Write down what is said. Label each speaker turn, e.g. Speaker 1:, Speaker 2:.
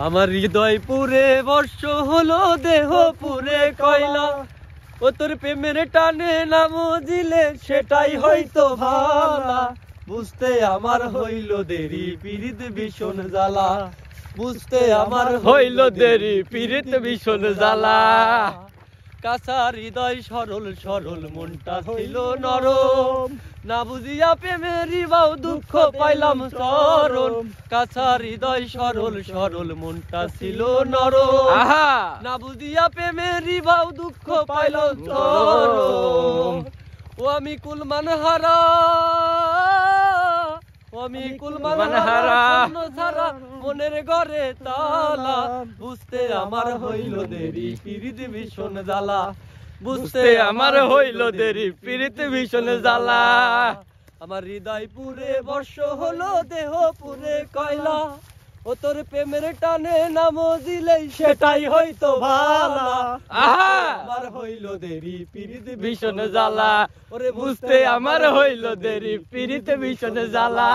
Speaker 1: আমার হৃদয় পুরে বর্ষ হলো, দেহ পুরে কয়লা। ও তোর প্রেমের টানে নাম দিলে সেটাই হয়তো ভালা। বুঝতে আমার হইল দেরি, পীড়িত ভীষণ জ্বালা। বুঝতে আমার হইল দেরি, পীড়িত ভীষণ জ্বালা। কাঁচা হৃদয় সরল সরল, মনটা ছিল নরম। না বুঝিয়া প্রেমের বাউ দুঃখ পাইলাম চরণ। কাঁচা হৃদয় সরল সরল, মনটা ছিল নরম। না বুঝিয়া প্রেমের বাউ দুঃখ পাইলাম চরণ। ও আমি কুলমান হারা, আমি কুলমান হারা, ছাড়া মনের ঘরে তালা। বুঝতে আমার হইল দেরি, পীড়িত ভীষণ জ্বালা। বুঝতে আমার হইল দেরি, পীড়িত ভীষণ জ্বালা। আমার হৃদয় পুরে বর্ষ হলো, দেহ পুরে কয়লা। ও তোর প্রেমের টানে নাম দিলেই সেটাই হয়তো ভালা। আমার হইল দেরি, পীড়িত ভীষণ জ্বালা। ওরে বুঝতে আমার হইল দেরি, পীড়িত ভীষণ জ্বালা।